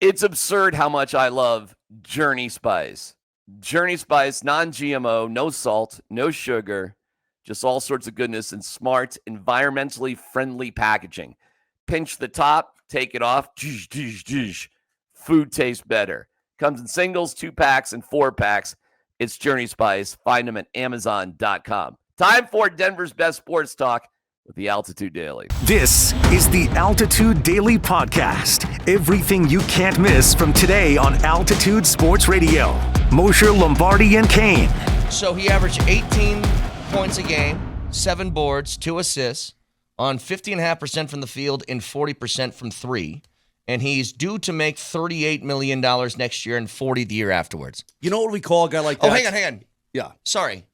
It's absurd how much I love Journey Spice. Journey Spice, non-GMO, no salt, no sugar, just all sorts of goodness and smart, environmentally friendly packaging. Pinch the top, take it off. Food tastes better. Comes in singles, 2-packs, and 4-packs. It's Journey Spice. Find them at Amazon.com. Time for Denver's best sports talk with the Altitude Daily. This is the Altitude Daily Podcast. Everything you can't miss from today on Altitude Sports Radio. Mosher, Lombardi, and Kane. So he averaged 18 points a game, 7 boards, 2 assists, on 50.5% from the field and 40% from three. And he's due to make $38 million next year and $40 the year afterwards. You know what we call a guy like that? Oh, hang on. Yeah. Sorry.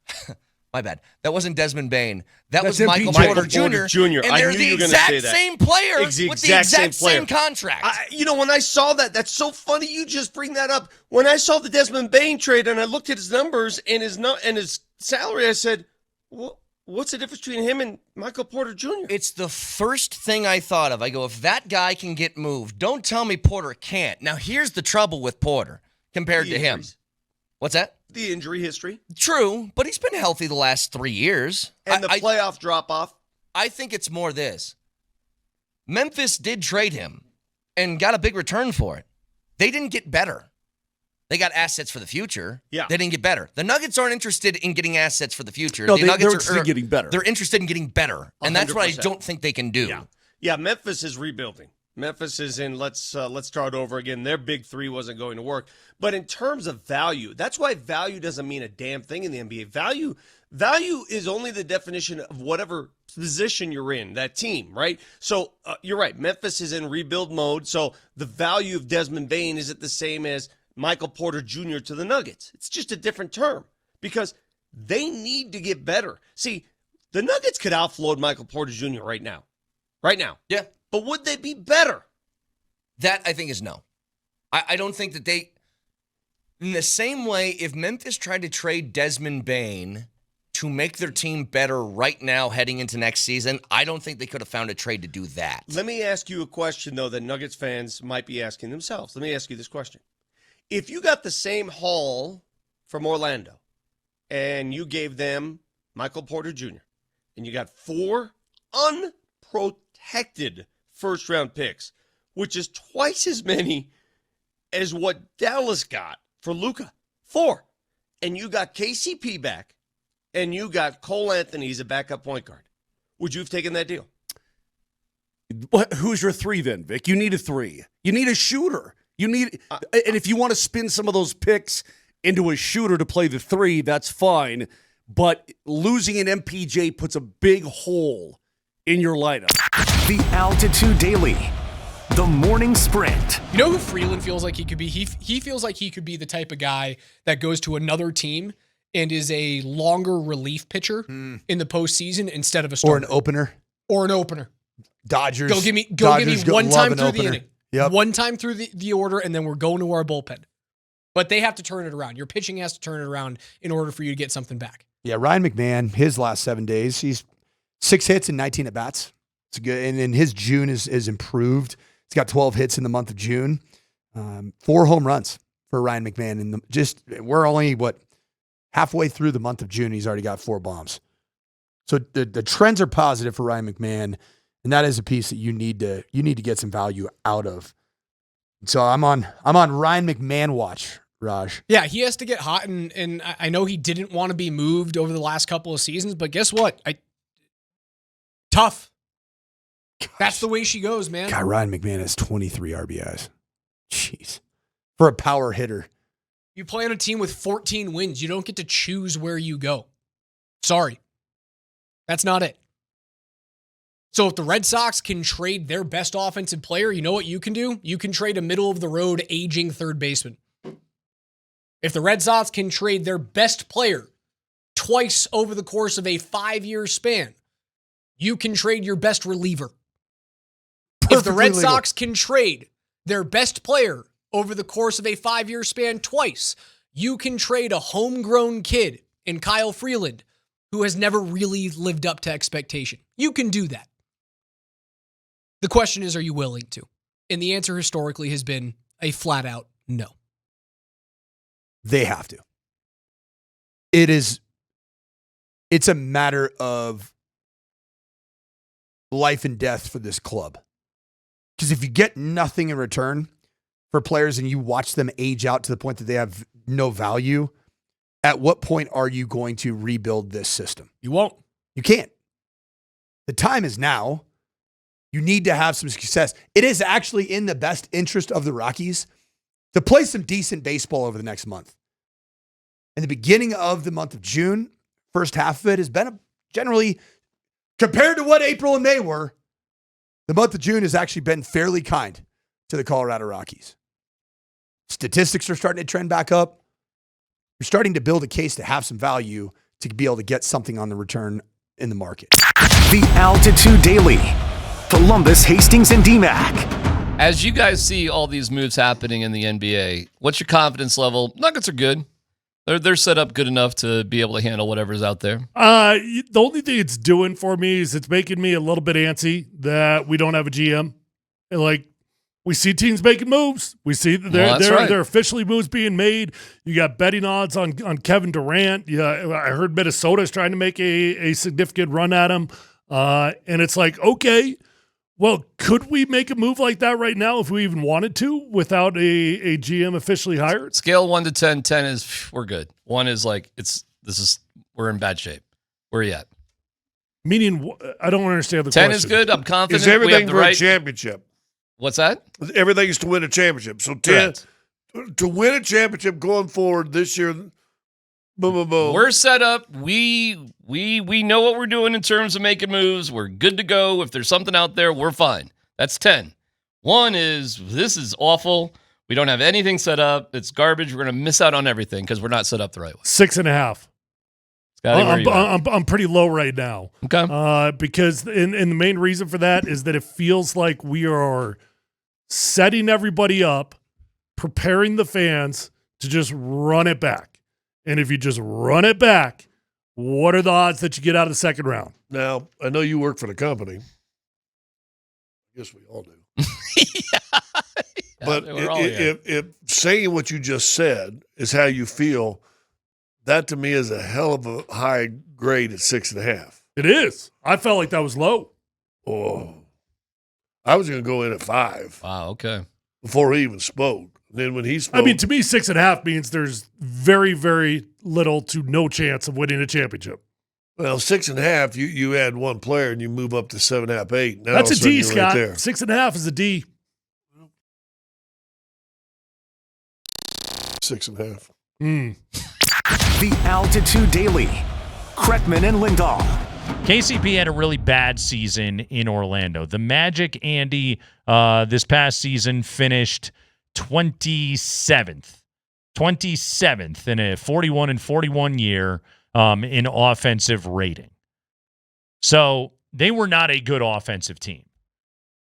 My bad. That wasn't Desmond Bane. That's MPJ. Michael Porter Jr. And they're I knew the you were gonna exact say that. same player with the exact same contract. When I saw that, that's so funny you just bring that up. When I saw the Desmond Bane trade and I looked at his numbers and his salary, I said, well, what's the difference between him and Michael Porter Jr.? It's the first thing I thought of. I go, if that guy can get moved, don't tell me Porter can't. Now, here's the trouble with Porter compared to him. What's that? The injury history. True, but he's been healthy the last 3 years. And the playoff drop-off. I think it's more this. Memphis did trade him and got a big return for it. They didn't get better. They got assets for the future. Yeah. They didn't get better. The Nuggets aren't interested in getting assets for the future. No, the Nuggets they're interested in getting better. They're interested in getting better. And that's what I 100%. don't think they can do. Yeah, Memphis is rebuilding. Memphis is in let's start over again. Their big three wasn't going to work. But in terms of value, that's why value doesn't mean a damn thing in the NBA. Value is only the definition of whatever position you're in, that team, right? So you're right. Memphis is in rebuild mode. So the value of Desmond Bane isn't the same as Michael Porter Jr. to the Nuggets. It's just a different term because they need to get better. See, the Nuggets could offload Michael Porter Jr. right now. Right now. Yeah. But would they be better? That, I think, is no. I don't think that they... In the same way, if Memphis tried to trade Desmond Bane to make their team better right now heading into next season, I don't think they could have found a trade to do that. Let me ask you a question, though, that Nuggets fans might be asking themselves. Let me ask you this question. If you got the same haul from Orlando and you gave them Michael Porter Jr. and you got 4 unprotected first-round picks, which is twice as many as what Dallas got for Luka. 4. And you got KCP back, and you got Cole Anthony as a backup point guard. Would you have taken that deal? Who's your 3 then, Vic? You need a 3. You need a shooter. You need, and if you want to spin some of those picks into a shooter to play the 3, that's fine. But losing an MPJ puts a big hole in your lineup. The Altitude Daily. The Morning Sprint. You know who Freeland feels like he could be? He feels like he could be the type of guy that goes to another team and is a longer relief pitcher in the postseason instead of a starter. Or an opener. Or an opener. Dodgers. Go give me Dodgers one love time an through the opener. inning. Yep. One time through the order, and then we're going to our bullpen. But they have to turn it around. Your pitching has to turn it around in order for you to get something back. Yeah, Ryan McMahon, his last 7 days, he's 6 hits and 19 at-bats. It's good. And his June is improved. He's got 12 hits in the month of June. 4 home runs for Ryan McMahon. And we're only, halfway through the month of June, he's already got 4 bombs. So the trends are positive for Ryan McMahon, and that is a piece that you need to get some value out of. So I'm on Ryan McMahon watch, Raj. Yeah, he has to get hot, and I know he didn't want to be moved over the last couple of seasons, but guess what? Tough. That's the way she goes, man. God, Ryan McMahon has 23 RBIs. Jeez. For a power hitter. You play on a team with 14 wins. You don't get to choose where you go. Sorry. That's not it. So if the Red Sox can trade their best offensive player, you know what you can do? You can trade a middle-of-the-road aging third baseman. If the Red Sox can trade their best player twice over the course of a 5-year span, you can trade your best reliever. If the Red Sox can trade their best player over the course of a 5-year span twice, you can trade a homegrown kid in Kyle Freeland who has never really lived up to expectation. You can do that. The question is, are you willing to? And the answer historically has been a flat out no. They have to. It's a matter of life and death for this club. Because if you get nothing in return for players and you watch them age out to the point that they have no value, at what point are you going to rebuild this system? You won't. You can't. The time is now. You need to have some success. It is actually in the best interest of the Rockies to play some decent baseball over the next month. In the beginning of the month of June, first half of it has been generally, compared to what April and May were, the month of June has actually been fairly kind to the Colorado Rockies. Statistics are starting to trend back up. You're starting to build a case to have some value to be able to get something on the return in the market. The Altitude Daily. Columbus, Hastings, and DMAC. As you guys see all these moves happening in the NBA, what's your confidence level? Nuggets are good. They're set up good enough to be able to handle whatever's out there. The only thing it's doing for me is it's making me a little bit antsy that we don't have a GM. And like, we see teams making moves. We see that they're officially moves being made. You got betting odds on Kevin Durant. Yeah, I heard Minnesota's trying to make a significant run at him. And it's like, okay, well, could we make a move like that right now if we even wanted to without a GM officially hired? Scale 1 to 10. 10 is we're good. 1 is like we're in bad shape. Where are you at? Meaning, I don't understand the 10 question. is good. I'm confident. Is everything we have the for right a championship? What's that? Everything is to win a championship. So 10 Correct. to win a championship going forward this year. Boom, boom, boom. We're set up. We know what we're doing in terms of making moves. We're good to go. If there's something out there, we're fine. That's 10. 1 is this is awful. We don't have anything set up. It's garbage. We're going to miss out on everything because we're not set up the right way. 6.5. Scotty, where are you at? I'm pretty low right now. Okay. Because and the main reason for that is that it feels like we are setting everybody up, preparing the fans to just run it back. And if you just run it back, what are the odds that you get out of the second round? Now, I know you work for the company. I guess we all do. But if saying what you just said is how you feel, that to me is a hell of a high grade at 6.5. It is. I felt like that was low. Oh, I was going to go in at 5. Wow, okay. Before he even spoke. Then when he spoke, I mean, to me, 6.5 means there's very, very little to no chance of winning a championship. Well, 6.5, you add one player and you move up to 7.5, 8. Now that's a D, you're Scott. Right there. 6.5 is a D. 6.5. The Altitude Daily. Kretman and Lindahl. KCP had a really bad season in Orlando. The Magic, Andy, this past season finished 27th. 27th in a 41-41 year in offensive rating. So they were not a good offensive team.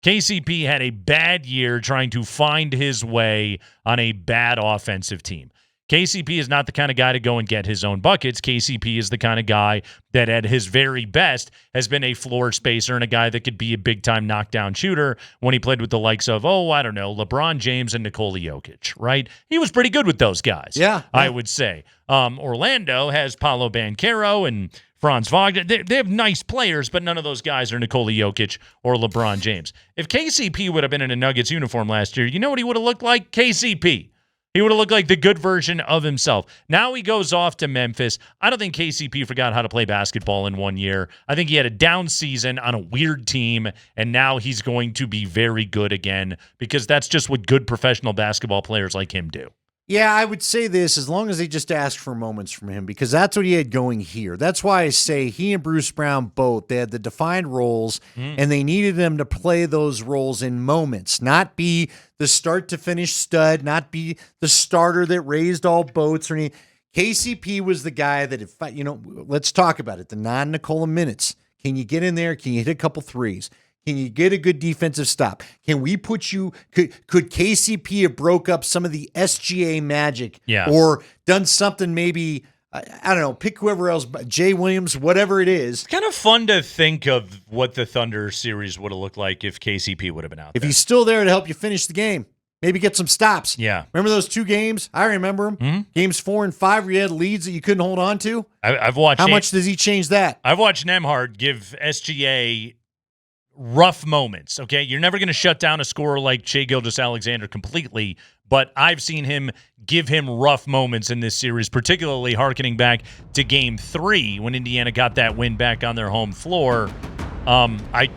KCP had a bad year trying to find his way on a bad offensive team. KCP is not the kind of guy to go and get his own buckets. KCP is the kind of guy that at his very best has been a floor spacer and a guy that could be a big-time knockdown shooter when he played with the likes of, LeBron James and Nikola Jokic, right? He was pretty good with those guys, yeah. I would say. Orlando has Paolo Banchero and Franz Wagner. They have nice players, but none of those guys are Nikola Jokic or LeBron James. If KCP would have been in a Nuggets uniform last year, you know what he would have looked like? KCP. He would have looked like the good version of himself. Now he goes off to Memphis. I don't think KCP forgot how to play basketball in 1 year. I think he had a down season on a weird team, and now he's going to be very good again because that's just what good professional basketball players like him do. Yeah, I would say this as long as they just ask for moments from him because that's what he had going here. That's why I say he and Bruce Brown both, they had the defined roles and they needed them to play those roles in moments, not be the start to finish stud, not be the starter that raised all boats or anything. KCP was the guy that, if let's talk about it, the non-Nikola minutes. Can you get in there? Can you hit a couple threes? Can you get a good defensive stop? Can we put you – could KCP have broke up some of the SGA magic or done something maybe – I don't know, pick whoever else, Jay Williams, whatever it is. It's kind of fun to think of what the Thunder series would have looked like if KCP would have been out there. If he's still there to help you finish the game. Maybe get some stops. Yeah. Remember those 2 games? I remember them. Mhm. Games 4 and 5 where you had leads that you couldn't hold on to. I've watched. How much does he change that? I've watched Nembhard give SGA rough moments. Okay, you're never going to shut down a scorer like Shai Gilgeous-Alexander completely, but I've seen him give him rough moments in this series, particularly hearkening back to Game 3 when Indiana got that win back on their home floor. I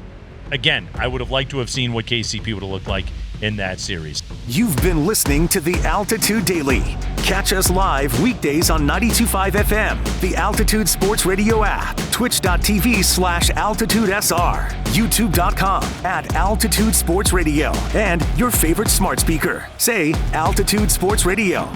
would have liked to have seen what KCP would have looked like in that series. You've been listening to the Altitude Daily. Catch us live weekdays on 92.5 FM, the Altitude Sports Radio app, twitch.tv/AltitudeSR, youtube.com/Altitude Sports Radio, and your favorite smart speaker. Say Altitude Sports Radio.